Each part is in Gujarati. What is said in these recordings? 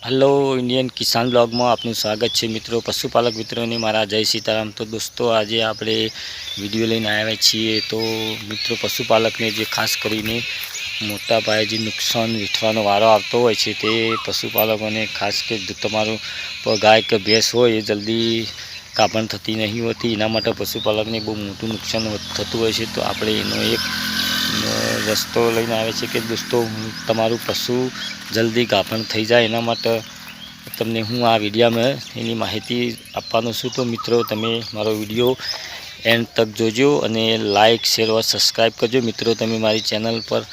हेलो इंडियन किसान ब्लॉग में आपનું સ્વાગત છે મિત્રો। પશુપાલક મિત્રોને મારા જય સીતારામ। તો દોસ્તો આજે આપણે વિડીયો લઈને આવ્યા છીએ। તો મિત્રો પશુપાલકને જે ખાસ કરીને મોટા પાયે જે નુકસાન વેઠવાનો વારો આવતો હોય છે તે પશુપાલકોને ખાસ કે તમારું ગાય કે ભેંસ હોય એ જલ્દી કાપણ થતી નહીં હોતી, એના માટે પશુપાલકને બહુ મોટું નુકસાન થતું હોય છે। તો આપણે એનો એક રસ્તો લઈને આવે છે કે દોસ્તો તમારું પશુ જલ્દી ગાભણ થઈ જાય એના માટે તમને હું આ વિડીયોમાં એની માહિતી આપવાનો છું। તો મિત્રો તમે મારો વિડીયો એન્ડ તક જોજો અને લાઇક શેર ઓર સબસ્ક્રાઈબ કરજો। મિત્રો તમે મારી ચેનલ પર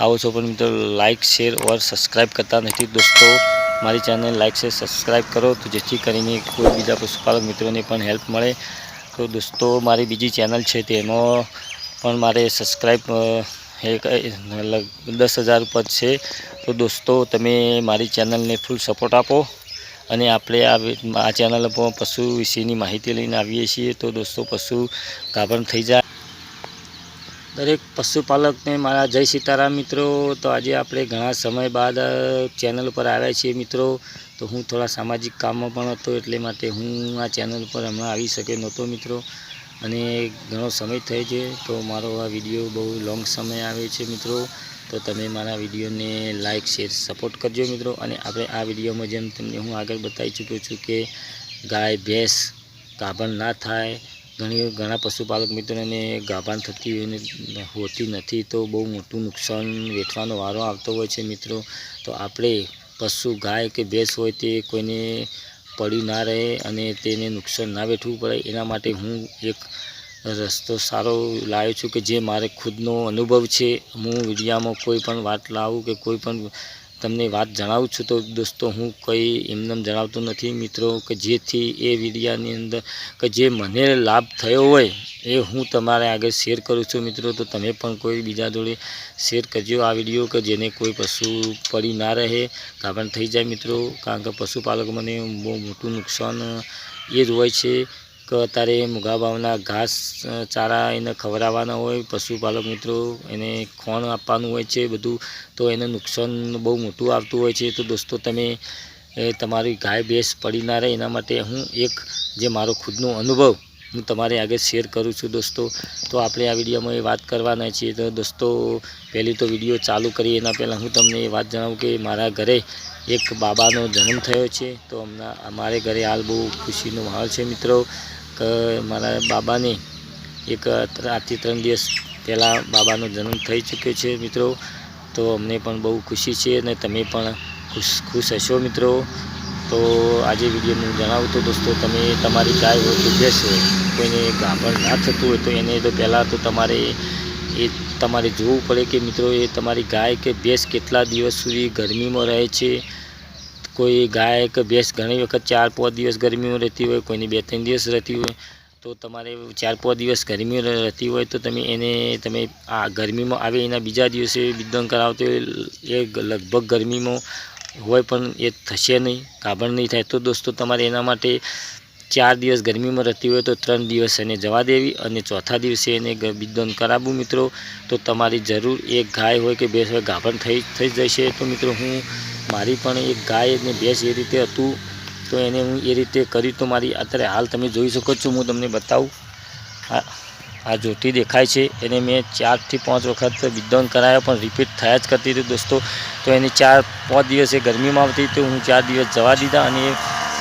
આવો છો પણ મિત્રો લાઇક શેર ઓર સબસ્ક્રાઈબ કરતા નથી। દોસ્તો મારી ચેનલ લાઇક શેર સબસ્ક્રાઈબ કરો તો જેથી કરીને કોઈ બીજા પશુપાલક મિત્રોને પણ હેલ્પ મળે। તો દોસ્તો મારી બીજી ચેનલ છે તેમાં પણ મારે સબસ્ક્રાઈબ 10,000 ઉપર છે। તો દોસ્તો તમે મારી ચેનલને ફૂલ સપોર્ટ આપો અને આપણે આ ચેનલ પર પશુ વિશેની માહિતી લઈને આવીએ છીએ। તો દોસ્તો પશુ ગાભણ થઈ જાય દરેક પશુપાલકને મારા જય સીતારામ મિત્રો। તો આજે આપણે ઘણા સમય બાદ ચેનલ પર આવ્યા છીએ મિત્રો। તો હું થોડા સામાજિક કામમાં પણ હતો એટલે માટે હું આ ચેનલ પર હમણાં આવી શકે નહોતો મિત્રો, અને ઘણો સમય થઈ છે। તો મારો આ વિડીયો બહુ લોંગ સમય આવે છે મિત્રો। તો તમે મારા વિડીયોને લાઇક શેર સપોર્ટ કરજો મિત્રો। અને આપણે આ વિડીયોમાં જેમ તમને હું આગળ બતાવી ચૂક્યો છું કે ગાય ભેંસ ગાભણ ના થાય, ઘણા પશુપાલક મિત્રોને ગાભણ થતી હોતી નથી, તો બહુ મોટું નુકસાન વેઠવાનો વારો આવતો હોય છે મિત્રો। તો આપણે પશુ ગાય કે ભેંસ હોય તે કોઈને પડી ના રહે અને તેને નુકસાન ના વેઠવું પડે એના માટે હું એક રસ્તો સારો લાવ્યો છું કે જે મારે ખુદનો અનુભવ છે। હું વિડીયામાં કોઈ પણ વાત લાવું કે કોઈ પણ તમને વાત જણાવું છું તો દોસ્તો હું કંઈ એમને જણાવતો નથી મિત્રો, કે જેથી એ વિડીયાની અંદર કે જે મને લાભ થયો હોય એ હું તમારે આગળ શેર કરું છું મિત્રો। તો તમે પણ કોઈ બીજા જોડે શેર કરજો આ વિડીયો કે જેને કોઈ પશુ પડી ના રહે, ગાભણ થઈ જાય મિત્રો। કારણ કે પશુપાલક મને બહુ મોટું નુકસાન એ જ હોય છે કે અત્યારે મૂંગા ભાવના ઘાસ ચારા એને ખવડાવવાના હોય પશુપાલક મિત્રો, એને ખોણ આપવાનું હોય છે બધું, તો એને નુકસાન બહુ મોટું આવતું હોય છે। તો દોસ્તો તમે તમારી ગાય ભેંસ પડી ના રહે એના માટે હું એક જે મારો ખુદનો અનુભવ હું તમારે આગળ શેર કરું છું દોસ્તો। તો આપણે આ વિડીયોમાં એ વાત કરવાના છીએ। તો દોસ્તો પહેલી તો વિડીયો ચાલુ કરીએ એના પહેલાં હું તમને એ વાત જણાવું કે મારા ઘરે એક બાબાનો જન્મ થયો છે। તો હમણાં અમારે ઘરે હાલ બહુ ખુશીનો માહોલ છે મિત્રો, કે મારા બાબાને એક આજથી 3 દિવસ પહેલાં બાબાનો જન્મ થઈ ચૂક્યો છે મિત્રો। તો અમને પણ બહુ ખુશી છે અને તમે પણ ખુશ હશો મિત્રો। તો આજે વિડીયોમાં જણાવું તો દોસ્તો તમે તમારી ગાય હોય કે ભેંસ હોય કોઈને ગાભણ ના થતું હોય તો એને તો પહેલાં તો તમારે જોવું પડે કે મિત્રો એ તમારી ગાય કે ભેંસ કેટલા દિવસ સુધી ગરમીમાં રહે છે। કોઈ ગાય કે ભેંસ ઘણી વખત 4-5 દિવસ ગરમીમાં રહેતી હોય, કોઈની 2-3 દિવસ રહેતી હોય। તો તમારે 4-5 દિવસ ગરમી રહેતી હોય તો તમે આ ગરમીમાં આવે એના બીજા દિવસે બિદન કરાવતો એ લગભગ ગરમીમાં હોય પણ એ થશે નહીં, ગાભણ નહીં થાય। તો દોસ્તો તમારે એના માટે 4 દિવસ ગરમીમાં રહેતી હોય તો 3 દિવસ એને જવા દેવી અને ચોથા દિવસે એને બિદન કરાવવું મિત્રો। તો તમારી જરૂર એક ગાય હોય કે ભેંસ હોય ગાભણ થઈ જશે। તો મિત્રો હું મારી પણ એક ગાય અને ભેંસ એ રીતે હતું તો એને હું એ રીતે કરી। તો મારી અત્યારે હાલ તમે જોઈ શકો છો, હું તમને બતાવું, આ જોટી દેખાય છે એને મેં 4 થી 5 વખત બિદન કરાવ્યા પણ રિપીટ થયા જ કરતી હતી દોસ્તો। તો એને 4-5 દિવસ એ ગરમીમાં આવતી તો હું 4 દિવસ જવા દીધા અને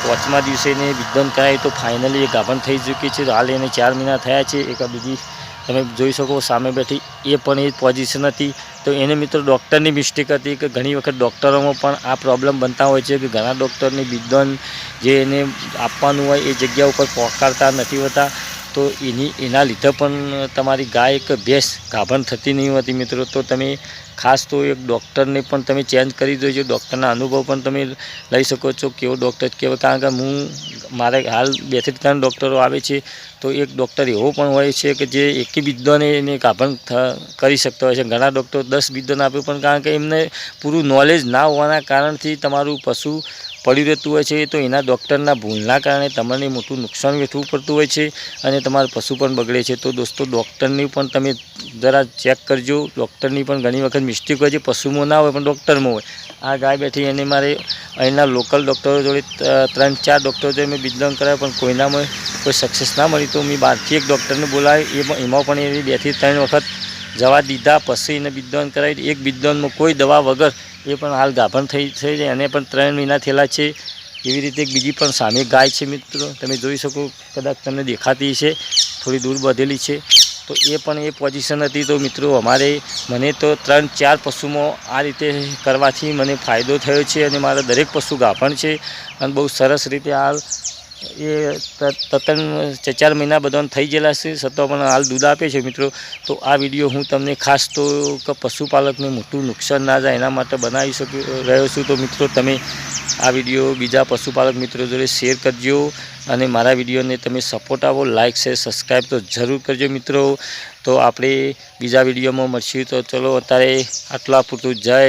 5મા દિવસે એને બિદન કરાવી તો ફાઇનલી એ ગાભણ થઈ ચૂકી છે। હાલ એને 4 મહિના થયા છે। એક બીજી તમે જોઈ શકો સામે બેઠી એ પણ એ પોઝિશન હતી। તો એને મિત્રો ડૉક્ટરની મિસ્ટેક હતી કે ઘણી વખત ડૉક્ટરોમાં પણ આ પ્રોબ્લેમ બનતા હોય છે કે ઘણા ડૉક્ટરની બિદન જે એને આપવાનું હોય એ જગ્યા ઉપર પહોંચાડતા નથી હોતા, તો એના લીધે પણ તમારી ગાય કે ભેંસ ગાભણ થતી નહીં હોતી મિત્રો। તો તમે ખાસ તો એક ડૉક્ટરને પણ તમે ચેન્જ કરી દેજો, ડૉક્ટરના અનુભવ પણ તમે લઈ શકો છો કેવો ડૉક્ટર કેવો, કારણ કે મારે હાલ 2 થી 3 ડૉક્ટરો આવે છે। તો એક ડૉક્ટર એવો પણ હોય છે કે જે એકી બિદન એને ગાભણ કરી શકતા હોય છે, ઘણા ડૉક્ટર 10 બિદન આપે પણ કારણ કે એમને પૂરું નોલેજ ના હોવાના કારણથી તમારું પશુ પડી રહેતું હોય છે। તો એના ડૉક્ટરના ભૂલના કારણે તમને મોટું નુકસાન વેઠવું પડતું હોય છે અને તમારું પશુ પણ બગડે છે। તો દોસ્તો ડૉક્ટરની પણ તમે જરા ચેક કરજો, ડૉક્ટરની પણ ઘણી વખત મિસ્ટેક હોય છે, પશુમાં ના હોય પણ ડૉક્ટરમાં હોય. આ ગાય બેઠી એને મારે અહીંના લોકલ ડૉક્ટરો જોડે 3-4 ડૉક્ટરો જોડે મેં બીજદાન કરાવ્યું, પણ કોઈનામાં કોઈ સક્સેસ ના મળી. તો મેં બહારથી એક ડૉક્ટરને બોલાવી, એમાં પણ એવી 2 થી 3 વખત જવા દીધા. પછી એને બીજદાન કરાવી. એક બીજદાનમાં કોઈ દવા વગર એ પણ હાલ ગાભણ થઈ જાય, એને પણ 3 મહિના થયેલા છે. એવી રીતે બીજી પણ સામે ગાય છે મિત્રો, તમે જોઈ શકો, કદાચ તમને દેખાતી છે, થોડી દૂર બાંધેલી છે. તો એ પણ એ પોઝિશન હતી. તો મિત્રો મને તો 3-4 પશુમાં આ રીતે કરવાથી મને ફાયદો થયો છે, અને મારા દરેક પશુ ગાભણ છે, અને બહુ સરસ રીતે હાલ એ 3-4 મહિના બધાને થઈ ગયેલા છે, છતાં પણ હાલ દૂધ આપે છે મિત્રો. તો આ વિડીયો હું તમને ખાસ તો કે પશુપાલકને મોટું નુકસાન ના જાય એના માટે બનાવી રહ્યો છું. તો મિત્રો તમે આ વિડીયો બીજા પશુપાલક મિત્રો જોડે શેર કરજો, અને મારા વિડીયોને તમે સપોર્ટ આપો, લાઇક શેર સબસ્ક્રાઈબ તો જરૂર કરજો મિત્રો. તો આપણે બીજા વિડીયોમાં મળશું. તો ચલો અત્યારે આટલા પૂરતું. જય